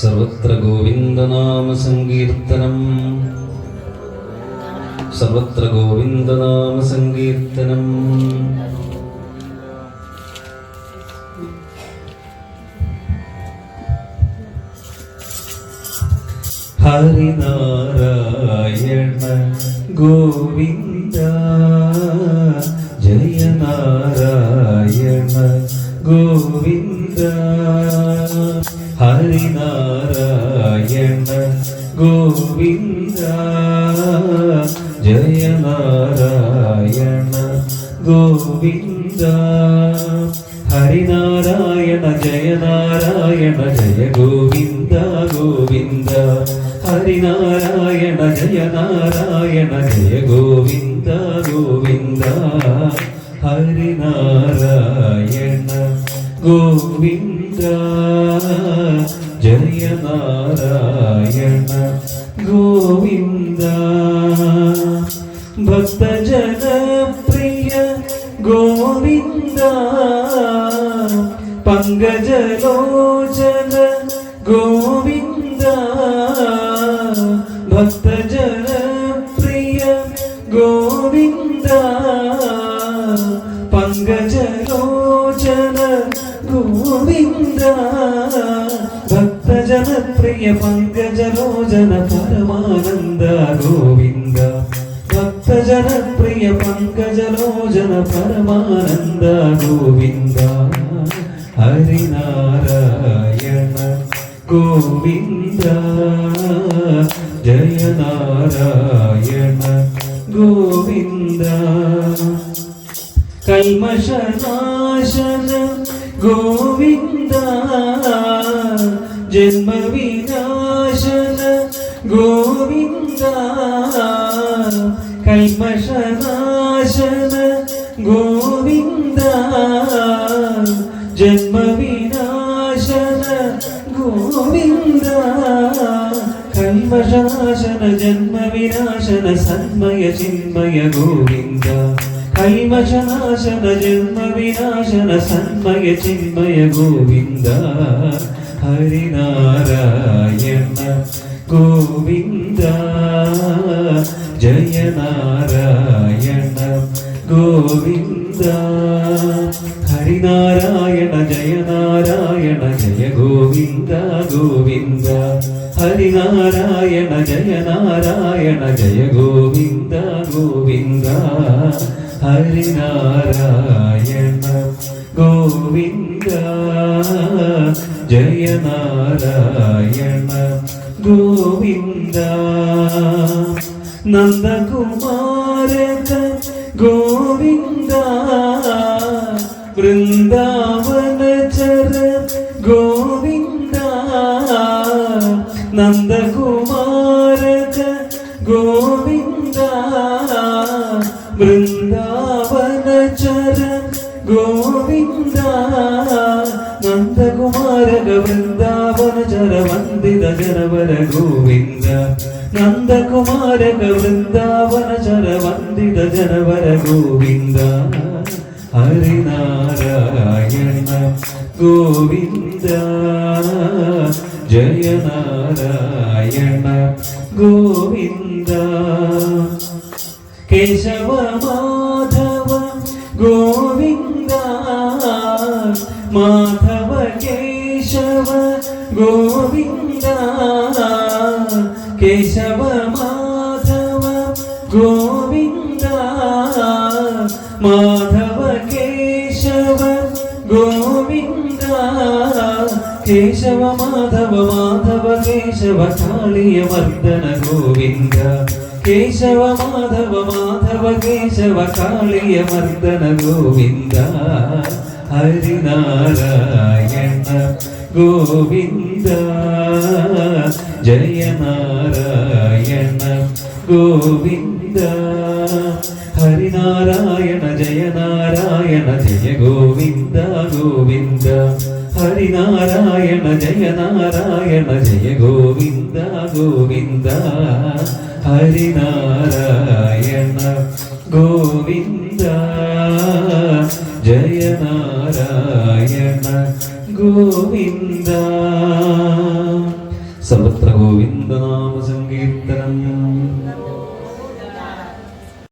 സർവത്ര ഗോവിന്ദനാമ സങ്കീർത്തനം, സർവത്ര ഗോവിന്ദനാമ സങ്കീർത്തനം. ഹരിനാരായണ ഗോവിന്ദ, ജയ നാരായണ ഗോവിന്ദ. ഹരിനാരായണ ഗോവിന്ദ, ജയ നാരായണ ഗോവിന്ദ. ഹരിനാരായണ ജയ നാരായണ ജയ ഗോവിന്ദ ഗോവിന്ദ. ഹരിനാരായണ ജയ നാരായണ ജയ ഗോവിന്ദ ഗോവിന്ദ. ഹരിനാരായണ ഗോവിന്ദ, ജയ നാരായണ ഗോവിന്ദ. ഭക്തജനപ്രിയ ഗോവിന്ദ, പങ്കജലോചന ഗോവിന്ദ. ഭക്തജനപ്രിയ ഗോവിന്ദ, പങ്കജലോചന ഗോവിന്ദ. ഭക്തജനപ്രിയ പങ്കജലോചന പരമാനന്ദ ഗോവിന്ദ. ഭക്തജനപ്രിയ പങ്കജലോചന പരമാനന്ദ ഗോവിന്ദ. ഹരിനാരായണ ഗോവിന്ദ, ജയ നാരായണ ഗോവിന്ദ. കൽമഷനാശന ഗോവിന്ദ, ജന്മവിനാശന ഗോവിന്ദ. കൽമഷനാശന ഗോവിന്ദ, ജന്മവിനാശന ഗോവിന്ദ. കൽമഷനാശന ജന്മവിനാശന സന്മയ ചിന്മയ ഗോവിന്ദ. കൽമഷനാശന ജന്മവിനാശന സന്മയ ചിന്മയ ഗോവിന്ദ. ഹരിനാരായണ ഗോവിന്ദ, ജയ നാരായണ ഗോവിന്ദ. ഹരിനാരായണ ജയ നാരായണ ജയ ഗോവിന്ദ ഗോവിന്ദ. ഹരിനാരായണ ജയ നാരായണ ജയ ഗോവിന്ദ ഗോവിന്ദ. ഹരിനാരായണ ഗോവിന്ദ, ജയ നാരായണ ഗോവിന്ദ. നന്ദകുമാരക ഗോവിന്ദ, വൃന്ദാവനചര ഗോവിന്ദ. നന്ദകുമാരക ഗോവിന്ദ, വൃന്ദാവനചര ഗോവിന്ദ. നന്ദകുമാരക വൃന്ദാവനചര വന്ദിത ജനവര ഗോവിന്ദ. നന്ദകുമാരക വൃന്ദാവനചര വന്ദിത ജനവര ഗോവിന്ദ. ഹരിനാരായണ ഗോവിന്ദ, ജയ നാരായണ ഗോവിന്ദ. കേശവ മാധവ ഗോവിന്ദ, മാധവ കേശവ ഗോവിന്ദ. കേശവ മാധവ ഗോവിന്ദ, മാധവ കേശവ ഗോവിന്ദ. കേശവ മാധവ മാധവ കേശവ കാളിയ മർദ്ദന ഗോവിന്ദ. കേശവ മാധവ മാധവ കേശവ കാളിയ മർദ്ദന ഗോവിന്ദ. ഹരിനാരായണ ഗോവിന്ദ, ജയ നാരായണ ഗോവിന്ദ. ഹരിനാരായണ ജയ നാരായണ ജയ ഗോവിന്ദ ഗോവിന്ദ. ഹരിനാരായണ ജയ നാരായണ ജയ ഗോവിന്ദ ഗോവിന്ദ. ഹരിനാരായണ ഗോവിന്ദ, ജയ നാരായണ ഗോവിന്ദ. സർവത്ര ഗോവിന്ദനാമ സങ്കീർത്തനം.